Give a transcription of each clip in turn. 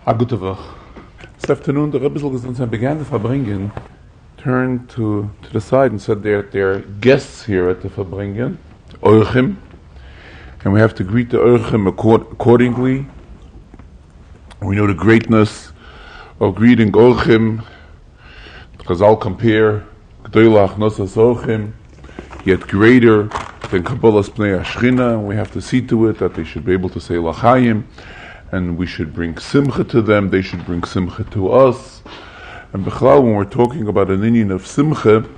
Gute Woche. This afternoon, the Rebbe began the Farbrengen, turned to the side and said they're guests here at the Farbrengen, Orchim, and we have to greet the Orchim accordingly. We know the greatness of greeting Orchim. Chazal compare G'dolach Nosas Orchim, yet greater than Kabbalah's Pnei Ashchina, and we have to see to it that they should be able to say L'chaim, and we should bring simcha to them, they should bring simcha to us. And B'chlal, when we're talking about an inyan of simcha,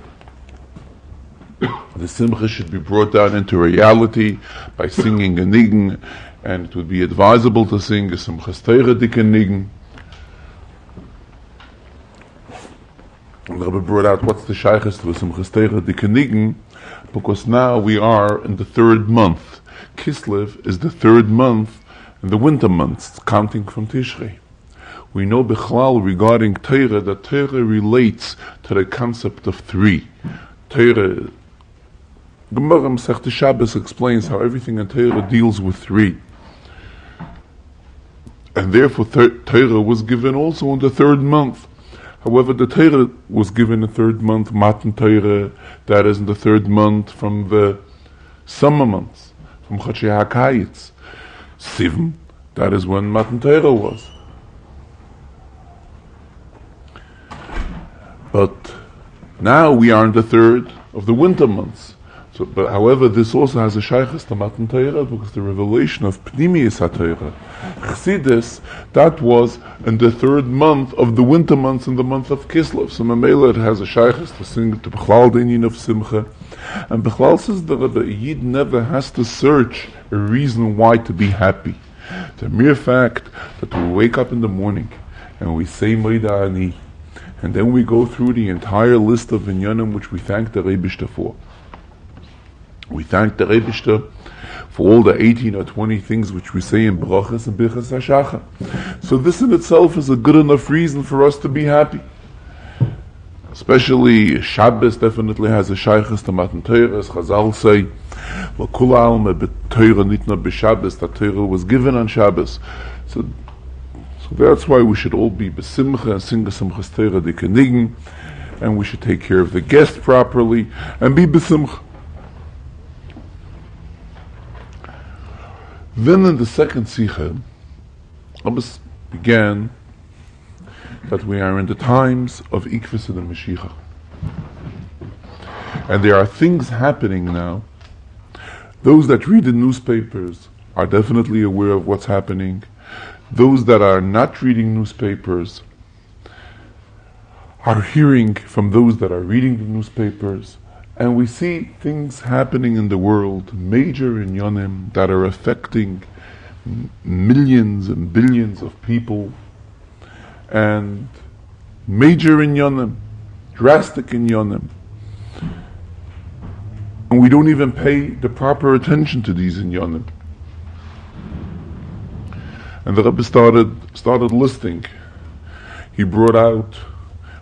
the simcha should be brought down into reality by singing a nigun, and it would be advisable to sing a simchas Torah dik nigun. And the Rebbe brought out what's the shaykhs to a simchas Torah dik nigun, because now we are in the third month. Kislev is the third month in the winter months, counting from Tishrei. We know B'chlal regarding Torah that Torah relates to the concept of three. Torah, Gemara Masechta Shabbos explains how everything in Torah deals with three. And therefore Torah was given also in the third month. However, the Torah was given in the third month, Matan Torah, that is in the third month from the summer months, from Chachei HaKayitz. Sivan, that is when Matan Torah was. But now we are in the third of the winter months. So, but however, this also has a shaykhs to Matan Torah because the revelation of Pnimiyus HaTorah, Chassidus, that was in the third month of the winter months in the month of Kislev. So Mamela, it has a shaykhs to sing to B'chlal the inyan of Simcha. And B'chlal says the Rebbe, a Yid never has to search a reason why to be happy. The mere fact that we wake up in the morning and we say Moida Ani, and then we go through the entire list of Inyanim which we thank the Rebishter for. We thank the Rebishter for all the 18 or 20 things which we say in Brachas and Birchas HaShachar. So this in itself is a good enough reason for us to be happy. Especially Shabbos definitely has a shaykhs to Matan Torah, as Chazal say, L'kul alma b'Torah nitna b'Shabbos, that Torah was given on Shabbos. So that's why we should all be b'simcha and sing a simchas Torah dik nigun, and we should take care of the guest properly and be b'simcha. Then in the second Sikha, Abbas began that we are in the times of Ikvis and the Mashiach. And there are things happening now. Those that read the newspapers are definitely aware of what's happening. Those that are not reading newspapers are hearing from those that are reading the newspapers. And we see things happening in the world, major inyanim, that are affecting millions and billions of people. And major inyanim, drastic inyanim. And we don't even pay the proper attention to these inyanim. And the Rebbe started listing. He brought out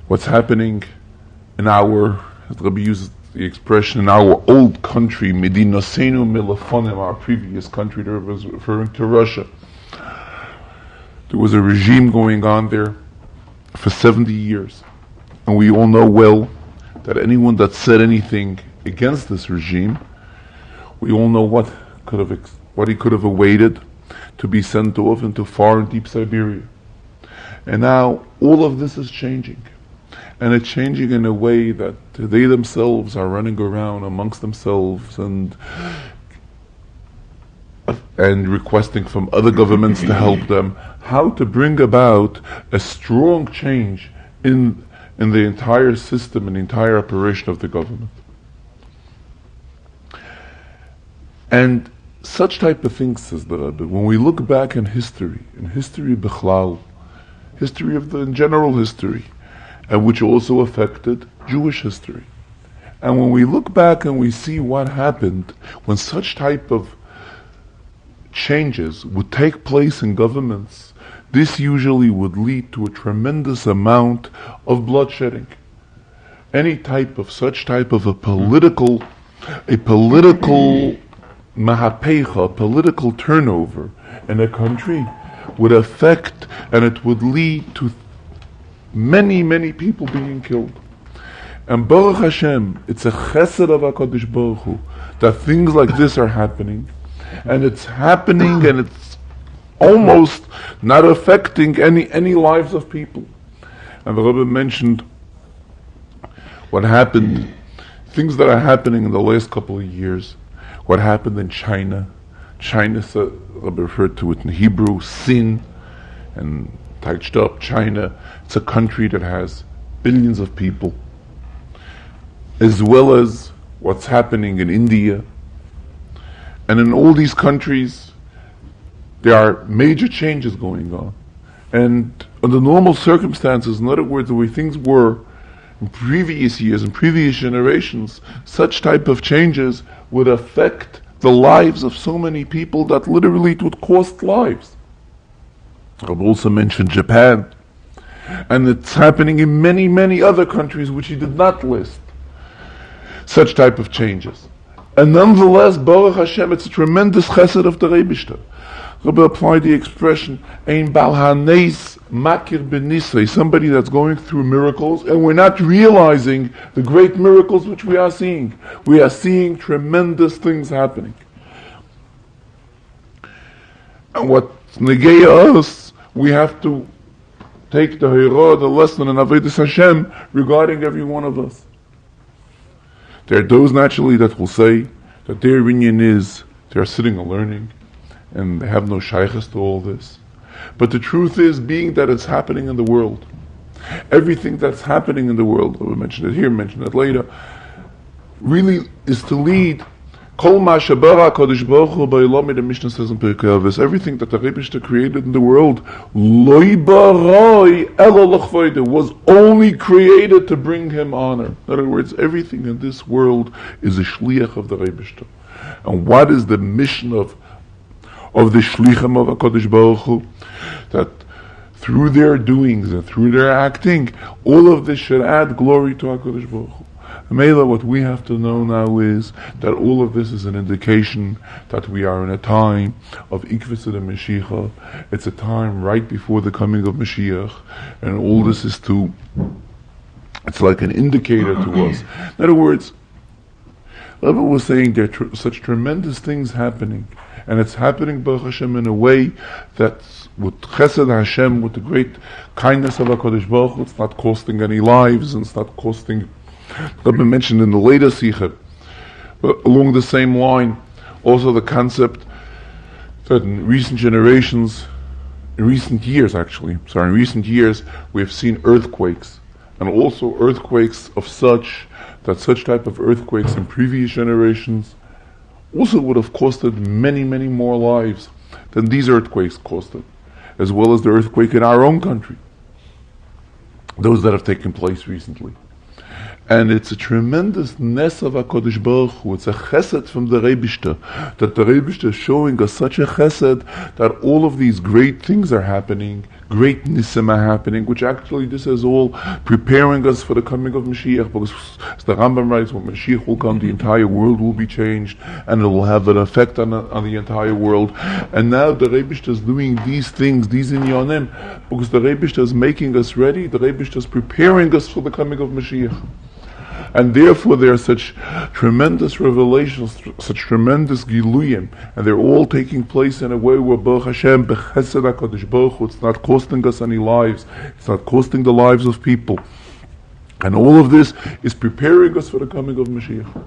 what's happening in our, as the Rebbe uses the expression, in our old country, Medinasenu Milafonim, our previous country. The Rebbe was referring to Russia. There was a regime going on there for 70 years. And we all know well that anyone that said anything against this regime, we all know what he could have awaited to be sent off into far and deep Siberia. And now all of this is changing. And it's changing in a way that they themselves are running around amongst themselves and requesting from other governments to help them how to bring about a strong change in the entire system and the entire operation of the government. And such type of things, says the Rebbe, when we look back in history B'chlal, history of the general history, and which also affected Jewish history. And when we look back and we see what happened when such type of changes would take place in governments, this usually would lead to a tremendous amount of bloodshedding. Any type of such type of a political mahapecha, political turnover in a country would affect and it would lead to many, many people being killed. And Baruch Hashem, it's a chesed of HaKadosh Baruch Hu that things like this are happening. And it's happening and it's almost not affecting any lives of people. And the Rebbe mentioned what happened, things that are happening in the last couple of years. What happened in China. China, the Rebbe referred to it in Hebrew, Sin, and touched up China. It's a country that has billions of people. As well as what's happening in India. And in all these countries, there are major changes going on. And under normal circumstances, in other words, the way things were in previous years, in previous generations, such type of changes would affect the lives of so many people that literally it would cost lives. I've also mentioned Japan. And it's happening in many, many other countries which he did not list. Such type of changes. And nonetheless, Baruch Hashem, it's a tremendous chesed of the Rebishter. Rabbi applied the expression, Ein Bal Haneis Makir B'Nisrei, somebody that's going through miracles, and we're not realizing the great miracles which we are seeing. We are seeing tremendous things happening. And what negaya us, we have to take the Hirah, the lesson in Avodas Hashem regarding every one of us. There are those naturally that will say that their inyan is they're sitting and learning and they have no shaykhs to all this. But the truth is, being that it's happening in the world, everything that's happening in the world, we mentioned it here, mentioned it later, really is to lead Kol ma shabara Kodesh Baruch Hu ba'olam, the Mishnah says in Pirkei Avos, everything that the Rebishter created in the world, Loi baroi elo l'chvoide, was only created to bring him honor. In other words, everything in this world is a shliach of the Rebishter. And what is the mission of the shlichim of HaKadosh Baruch Hu? That through their doings and through their acting, all of this should add glory to HaKadosh Baruch Hu. Mela, what we have to know now is that all of this is an indication that we are in a time of Ikvus of Mashiach. It's a time right before the coming of Mashiach, and all this is it's like an indicator to us. In other words, Rebbe was saying there are such tremendous things happening, and it's happening, Baruch Hashem, in a way that's with Chesed Hashem, with the great kindness of HaKadosh Baruch Hu, it's not costing any lives, and it's not costing. Rabbi mentioned in the later Sikha, along the same line, also the concept that in recent years, we have seen earthquakes, and also earthquakes of such type of earthquakes in previous generations also would have costed many, many more lives than these earthquakes costed, as well as the earthquake in our own country, those that have taken place recently. And it's a tremendous ness of HaKadosh Baruch Hu. It's a chesed from the Rebishter, that the Rebishter is showing us such a chesed that all of these great things are happening, great nisim are happening, which actually this is all preparing us for the coming of Mashiach, because as the Rambam writes, when Mashiach will come, the entire world will be changed, and it will have an effect on the entire world. And now the Rebishter is doing these things, these inyanim, because the Rebishter is making us ready, the Rebishter is preparing us for the coming of Mashiach. And therefore there are such tremendous revelations, such tremendous giluyim, and they're all taking place in a way where Baruch Hashem, b'chesed HaKadosh Baruch Hu, it's not costing us any lives, it's not costing the lives of people. And all of this is preparing us for the coming of Mashiach.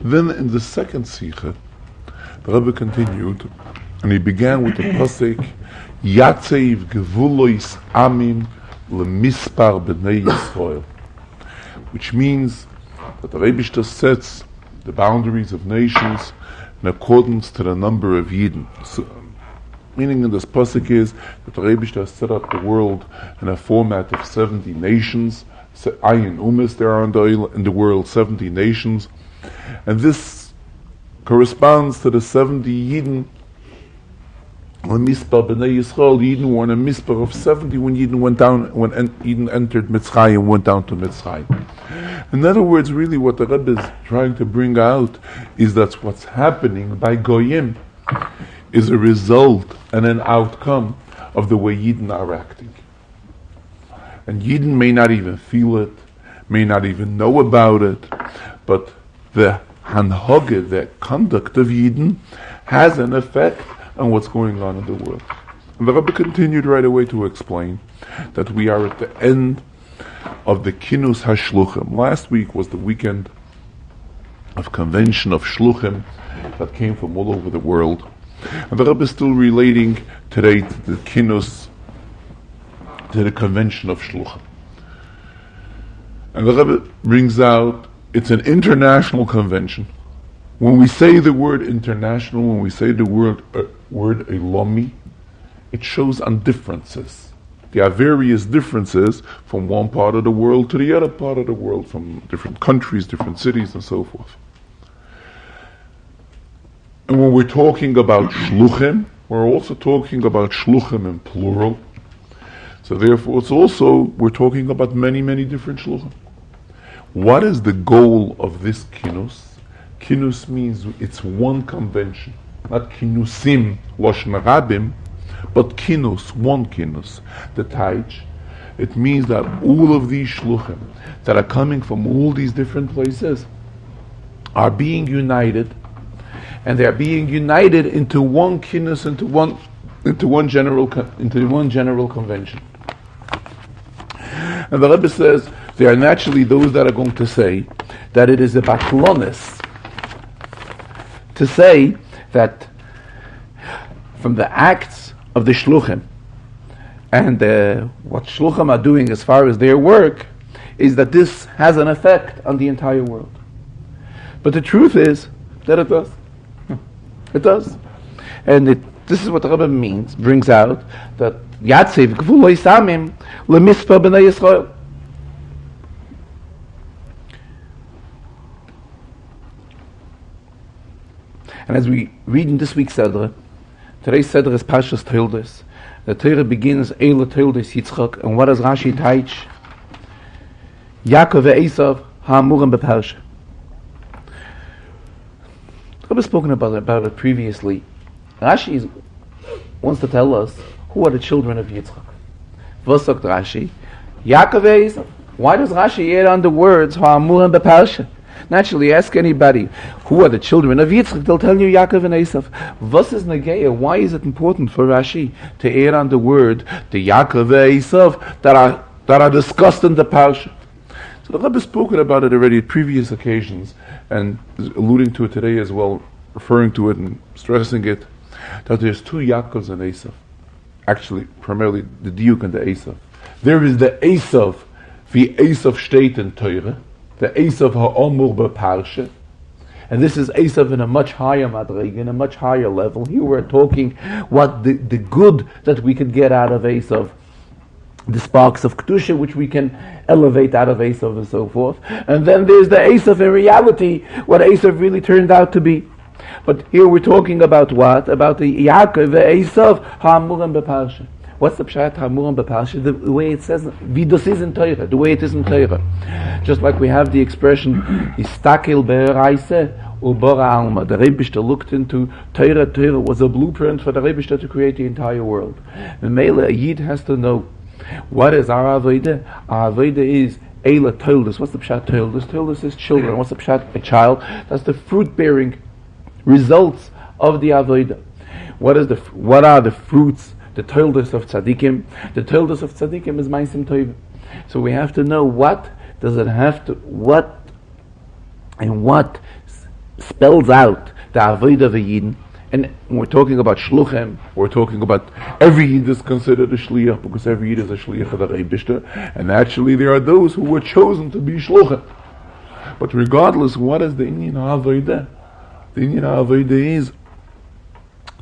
Then in the second Sikha, the Rebbe continued, and he began with the pasuk, Yatzev gevulois amim lemispar b'nei Yisrael, which means that the Rebishter sets the boundaries of nations in accordance to the number of Yidden. So, meaning in this pasuk is that the Rebishter set up the world in a format of 70 nations. Ayin Umis, there are in the world 70 nations, and this corresponds to the 70 Yidden. When Mispar b'nei Yisrael, Yidden were in a Mispar of 70 when Yidden went down, when Yidden entered Mitzrayim and went down to Mitzrayim. In other words, really what the Rebbe is trying to bring out is that what's happening by Goyim is a result and an outcome of the way Yidden are acting. And Yidden may not even feel it, may not even know about it, but the Hanhoge, the conduct of Yidden, has an effect on what's going on in the world. And the Rebbe continued right away to explain that we are at the end of the Kinus HaShluchim. Last week was the weekend of convention of Shluchim that came from all over the world. And the Rebbe is still relating today to the Kinus, to the convention of Shluchim. And the Rebbe brings out, it's an international convention. When we say the word international, when we say the word Elomi, it shows on differences. There are various differences from one part of the world to the other part of the world, from different countries, different cities, and so forth. And when we're talking about shluchim, we're also talking about shluchim in plural. So therefore, we're talking about many, many different shluchim. What is the goal of this kinus? Kinus means it's one convention, not kinusim, loshen rabim, but kinus, one kinus, the taich. It means that all of these shluchim that are coming from all these different places are being united, and they are being united into one kinus, into one general convention. And the Rebbe says there are naturally those that are going to say that it is a batlonis to say that from the acts of the shluchim and what shluchim are doing as far as their work is that this has an effect on the entire world. But the truth is that it does. It does. And this is what the Rebbe brings out, that Yatsev Gvuloi Samim LeMispa B'nai Yisrael. And as we read in this week's Sedra, today's Sedra is Parshas Toldos. The Torah begins Eila Toldos Yitzchak, and what does Rashi teach? Yaakov ve'Esav ha'amurim beparsha. I've spoken about it previously. Rashi wants to tell us who are the children of Yitzchak. Was sagt Rashi? Yaakov ve'Esav. Why does Rashi add on the words ha'amurim beparsha? Naturally, ask anybody who are the children of Yitzchak, they'll tell you Yaakov and Esav. Was is Nageya? Why is it important for Rashi to add on the word the Yaakov and Esav that are discussed in the parsha? So the Rebbe has spoken about it already at previous occasions, and is alluding to it today as well, referring to it and stressing it, that there's two Yaakovs and Esav. Actually, primarily the Diuk and the Esav. There is the Esav, the Esav steht in Torah, the Esav ha'omur beparsha, and this is Esav in a much higher madrega, in a much higher level. Here we're talking what the good that we could get out of Esav, the sparks of kedusha which we can elevate out of Esav and so forth. And then there's the Esav in reality, what Esav really turned out to be. But here we're talking about what? About the Yaakov, the Esav ha'amurim beparsha. What's the pshat ha'amurim beparsha? The way it says, vidos is in Torah, the way it is in Torah. Just like we have the expression, Yistakel be'eraise u'bora alma. The Rebishter looked into Torah. Torah was a blueprint for the Rebishter to create the entire world. The Mele, a Yid has to know, what is our avodah? Our avodah is Eila Toldos. What's the pshat Toldos? Toldos is children. What's the pshat? A child. That's the fruit-bearing results of the avodah. What are the fruits? The Toldos of tzaddikim. The Toldos of tzaddikim is ma'asim tovim. So we have to know what spells out the avodah of a Yidin. And when we're talking about shluchim, we're talking about every Yid is considered a shliach, because every Yid is a shliach of the Rebishter, and actually there are those who were chosen to be shluchim. But regardless, what is the inyan ha'avodah? The inyan ha'avodah is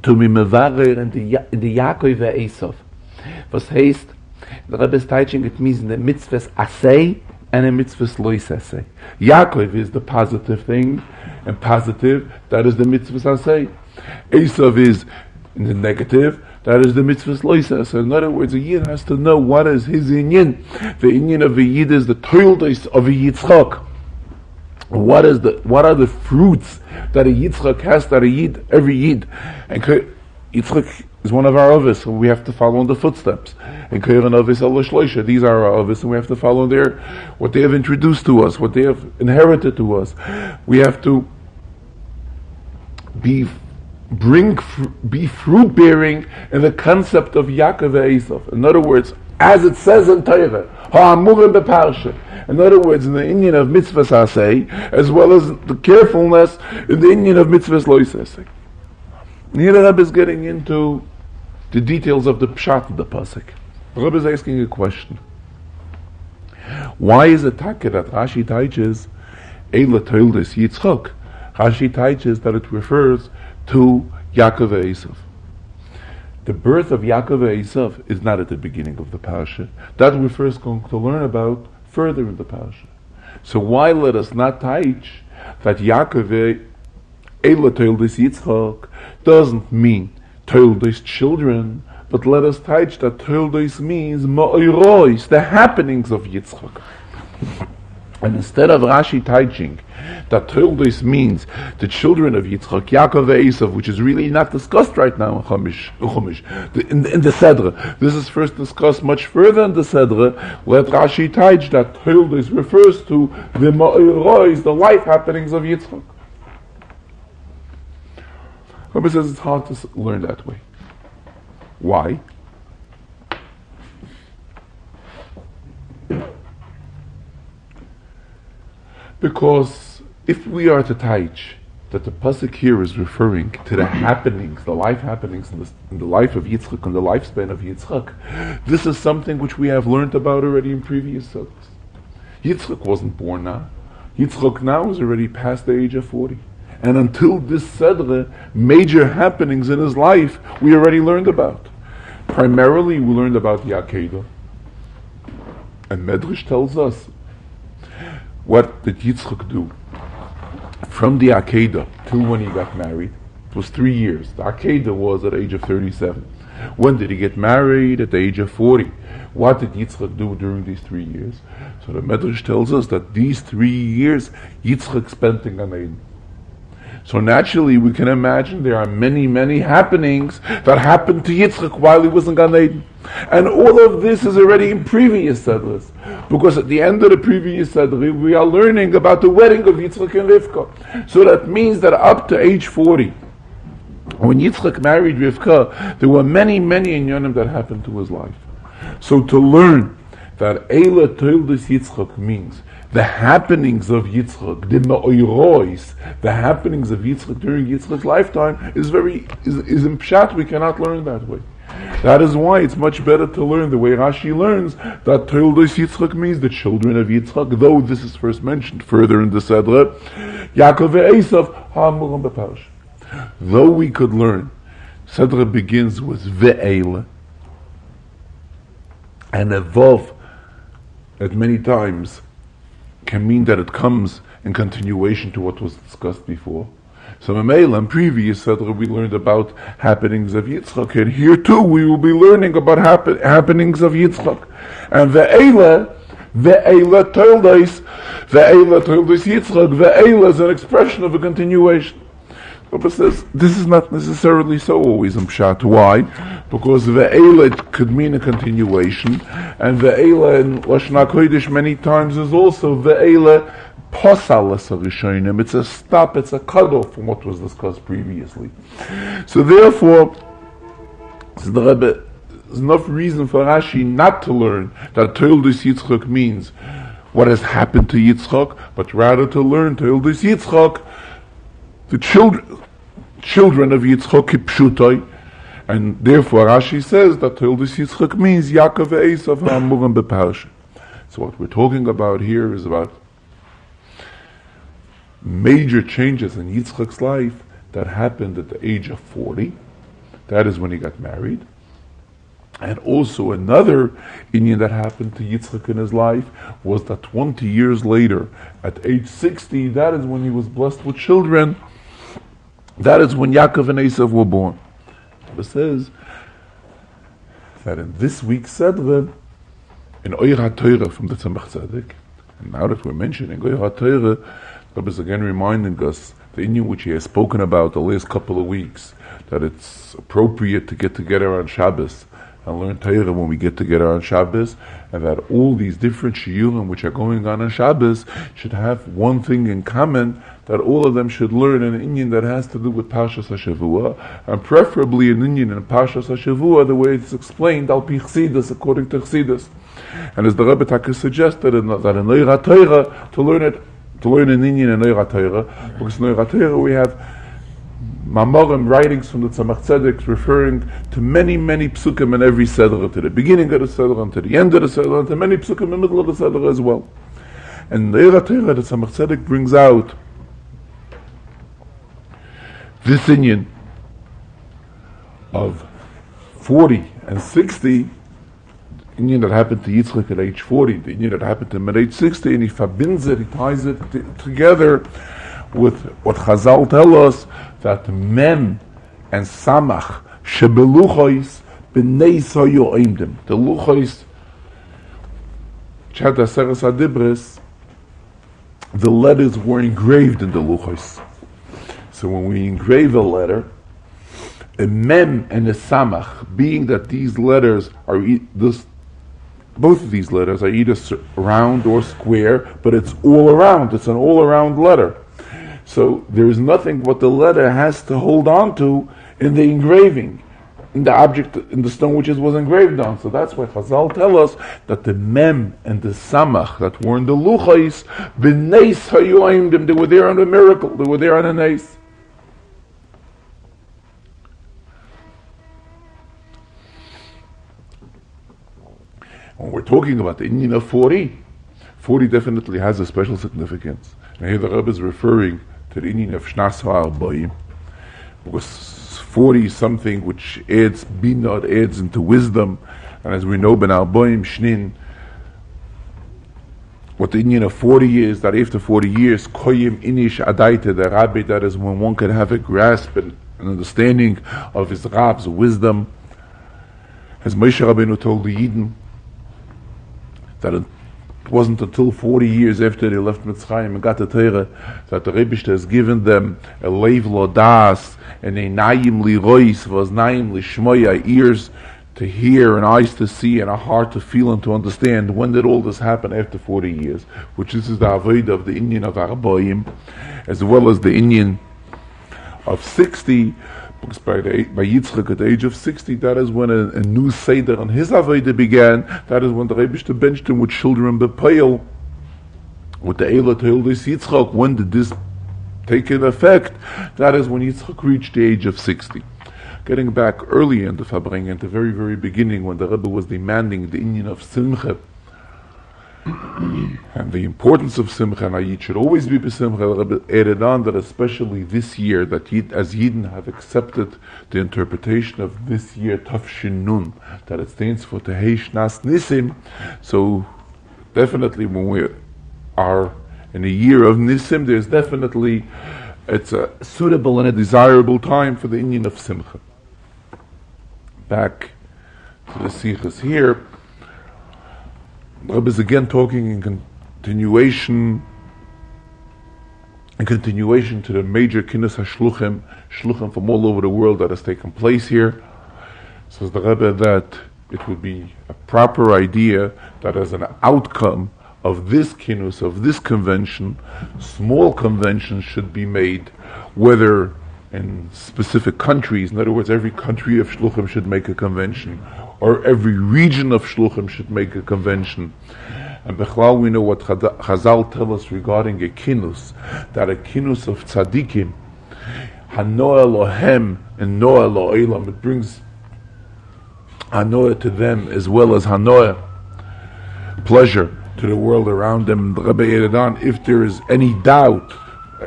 to be mevarer in the Yaakov ve'Esav. Was heißt, the Rebbe is teaching, it means in the mitzvahs asay and in mitzvahs lois asay. Yaakov is the positive thing, and positive, that is the mitzvahs asay. Esav is in the negative, that is the mitzvahs lois asay. In other words, a Yid has to know what is his inyan. The inyan of a Yid is the Toldos of a Yitzchak. What are the fruits that a Yitzchak has, that every Yid, and Yitzchak is one of our Avos, so we have to follow in the footsteps. And Keiran Avos Allah Shloisha, these are our Avos, and we have to follow what they have introduced to us, what they have inherited to us. We have to be fruit bearing in the concept of Yaakov and Esav. In other words, as it says in Torah, ha'amurim beparsha. In other words, in the Indian of mitzvahs asay, as well as the carefulness in the Indian of mitzvahs lo yisasay. Here the Rebbe is getting into the details of the pshat of the pasuk. The Rebbe is asking a question. Why is it taka that Rashi teaches Eila Toldos Yitzchak? Rashi teaches that it refers to Yaakov and Esav. The birth of Yaakov and Esav is not at the beginning of the parasha. That we're first going to learn about further in the parasha. So why let us not teach that Yaakov Eila Toldos Yitzchak doesn't mean Toldos children, but let us teach that Toldos means Ma'oros, the happenings of Yitzchak. And instead of Rashi teaching that Toldos means the children of Yitzchak, Yaakov and Esav, which is really not discussed right now in Chumash, in the Sedra. This is first discussed much further in the Sedra. Let Rashi teach that Toldos refers to the Ma'oros, the life happenings of Yitzchak. Rabbi says it's hard to learn that way. Why? Because if we are to teach that the pasuk here is referring to the happenings, the life happenings in the life of Yitzchak and the lifespan of Yitzchak, this is something which we have learned about already in previous surahs. Yitzchak wasn't born now. Yitzchak now is already past the age of 40. And until this Sedra, major happenings in his life we already learned about. Primarily we learned about the Akedah. And Medrash tells us, what did Yitzchak do? From the Akedah till when he got married, it was 3 years. The Akedah was at the age of 37. When did he get married? At the age of 40. What did Yitzchak do during these 3 years? So the Medrash tells us that these 3 years Yitzchak spent in Gan Eden. So naturally we can imagine there are many, many happenings that happened to Yitzchak while he was in Gan Eden. And all of this is already in previous Sedras. Because at the end of the previous Sedra, we are learning about the wedding of Yitzchak and Rivka. So that means that up to age 40, when Yitzchak married Rivka, there were many, many inyanim that happened to his life. So to learn that Eila Toldos Yitzchak means the happenings of Yitzchak, the Ma'oros, the happenings of Yitzchak during Yitzchak's lifetime is in Pshat. We cannot learn that way. That is why it's much better to learn the way Rashi learns that Toldos Yitzchak means the children of Yitzchak, though this is first mentioned further in the Sedra, Yaakov and Esav, ha'amurim beparsha. Though we could learn, Sedra begins with ve'ela, and a vav at many times can mean that it comes in continuation to what was discussed before. So in previous Sedra we learned about happenings of Yitzchak, and here too we will be learning about happenings of Yitzchak. And ve'ela Toldos Yitzchak, ve'ela is an expression of a continuation. But says this is not necessarily so always in Pshat. Why? Because ve'ela could mean a continuation, and ve'ela in Lashon HaKodesh many times is also ve'ela posal l'sarishonim. It's a stop, it's a cutoff from what was discussed previously. So therefore, the Rebbe, there's enough reason for Rashi not to learn that Toldos Yitzchak means what has happened to Yitzchak, but rather to learn Toldos Yitzchak, the children of Yitzchak kipshutai, and therefore Rashi says that Toldos Yitzchak means Yaakov and Esav ha'amurim beparsha. So what we're talking about here is about major changes in Yitzchak's life that happened at the age of 40. That is when he got married. And also another inyan that happened to Yitzchak in his life was that 20 years later, at age 60, that is when he was blessed with children. That is when Yaakov and Esav were born. It says that in this week's Sedra, in Oyer HaTorah from the Tzemach Tzedek, and now that we're mentioning Oyer HaTorah, Rabbi is again reminding us the Indian which he has spoken about the last couple of weeks, that it's appropriate to get together on Shabbos and learn Torah when we get together on Shabbos, and that all these different shiurim which are going on Shabbos should have one thing in common, that all of them should learn an Indian that has to do with Parshas HaShavua, and preferably an Indian in Parshas HaShavua the way it's explained, al pi Chassidus, according to Chassidus. And as the Rebbe Taka suggested, that in Neira Torah, to learn an Indian in Neira Torah, because in Neira Torah we have Mamorim, writings from the Tzemach Tzedek, referring to many, many psukim in every Seder, to the beginning of the Seder, and to the end of the Seder, and to many psukim in the middle of the Seder as well. And the Neira Torah, the Tzemach Tzedek brings out this Indian of 40 and 60, Indian that happened to Yitzchak at age 40, the Indian that happened to him at age 60, and he verbinds it, he ties it together with what Chazal tell us, that Mem and Samach shebeluchos b'nei soyo oimdim. The luchos, Chat Aseres Adibris, the letters were engraved in the luchos. So when we engrave a letter, a Mem and a Samach, being that these letters are both of these letters are either round or square, but it's all around. It's an all-around letter. So there is nothing what the letter has to hold on to in the engraving, in the object, in the stone which it was engraved on. So that's why Chazal tell us that the Mem and the Samach that were in the Luchais, b'neis hayoimdim, they were there on a miracle, they were there on a neis. When we're talking about the Indian of 40 definitely has a special significance. And here the Rebbe is referring to the Indian of Shnas HaArbaim, because 40 is something which adds binah, adds into wisdom, and as we know, Ben Arbaim Shnin, what the Indian of 40 is, that after 40 years, Koyim Inish Adaita, the Rabbi, that is when one can have a grasp and an understanding of his Rab's wisdom. As Moshe Rabbeinu told the Yidden, that it wasn't until 40 years after they left Mitzrayim and got the Torah that the Rebbe has given them a leiv lodas and a nayim lirois, was nayim lishmoya, ears to hear and eyes to see and a heart to feel and to understand. When did all this happen? After 40 years, which this is the avodah of the Indian of Arbaim, as well as the Indian of 60. Because by Yitzchak at the age of 60, that is when a new Seder on his Avodah began. That is when the Rebbe benched him with children bepeil, with the Eila Toldos Yitzchak. When did this take in effect? That is when Yitzchak reached the age of 60. Getting back early in the Farbrengen, at the very, very beginning, when the Rebbe was demanding the Indian of Simcha, and the importance of Simcha, and Yid should always be b'Simcha, the Rebbe added on that especially this year, that as Yidden have accepted the interpretation of this year, Tafshin Nun, that it stands for Tehei Shnas Nisim. So definitely when we are in a year of Nisim, there's definitely, it's a suitable and a desirable time for the Indian of Simcha. Back to the Sichas here, the Rebbe is again talking in continuation to the major kinus shluchim from all over the world that has taken place here. Says the Rebbe that it would be a proper idea that as an outcome of this kinus, of this convention, small conventions should be made, whether in specific countries, in other words, every country of shluchim should make a convention, or every region of shluchim should make a convention. And Bechlal, we know what Chazal tell us regarding a kinus, that a kinus of tzaddikim, hanoah lohem and noah lo'elam, it brings hanoah to them as well as hanoah, pleasure to the world around them. The Rebbe added on, if there is any doubt,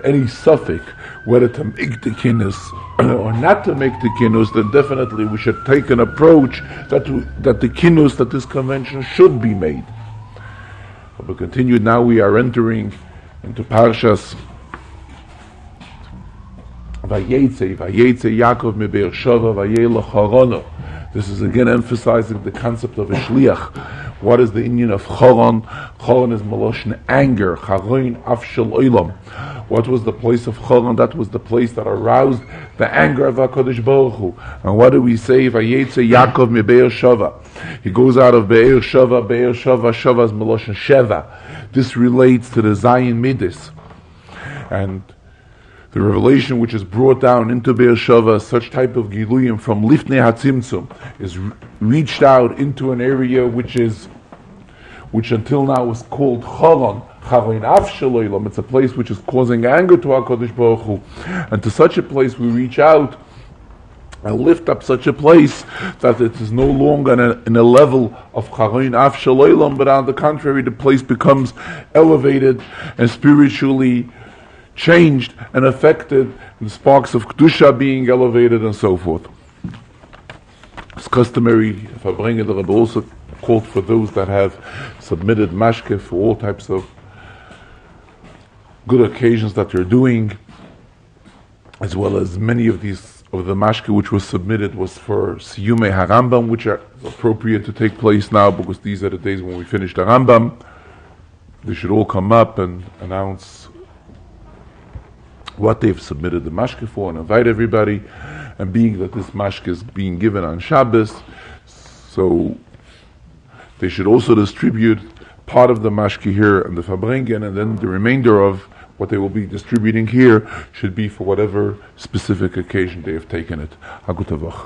any suffix, whether to make the kinus or not to make the kinus, then definitely we should take an approach that the kinus, that this convention should be made. But we continue, now we are entering into Parshas Vayetze Yaakov meBe'er Sheva Vayelech Harana. This is again emphasizing the concept of a shliach. What is the Indian of Choron? Choron is Maloshin anger. Charoin Afshel Olam. What was the place of Choron? That was the place that aroused the anger of HaKadosh Baruch Hu. And what do we say? Vayetze Yaakov mi Be'er Shava. He goes out of Be'er Shava. Be'er Shava. Shava is Maloshin Sheva. This relates to the Zayin Midis. And the revelation which is brought down into Be'er Shava, such type of Giluyim from Lifnei HaTzimtzum, is reached out into an area which until now was called Choron. Charoin Afshel Olam. It's a place which is causing anger to HaKadosh Baruch Hu. And to such a place we reach out and lift up such a place that it is no longer in a level of Charoin Afshel Olam, but on the contrary, the place becomes elevated and spiritually changed and affected, and sparks of Kedusha being elevated and so forth. It's customary, Farbrengen, the Rebbe also called for those that have submitted mashke for all types of good occasions that they're doing, as well as many of the mashke which was submitted was for Siyume HaRambam, which are appropriate to take place now because these are the days when we finish the Rambam. They should all come up and announce what they've submitted the mashke for and invite everybody. And being that this mashke is being given on Shabbos, so they should also distribute part of the mashke here and the Farbrengen, and then the remainder of what they will be distributing here should be for whatever specific occasion they have taken it. Hagutavach.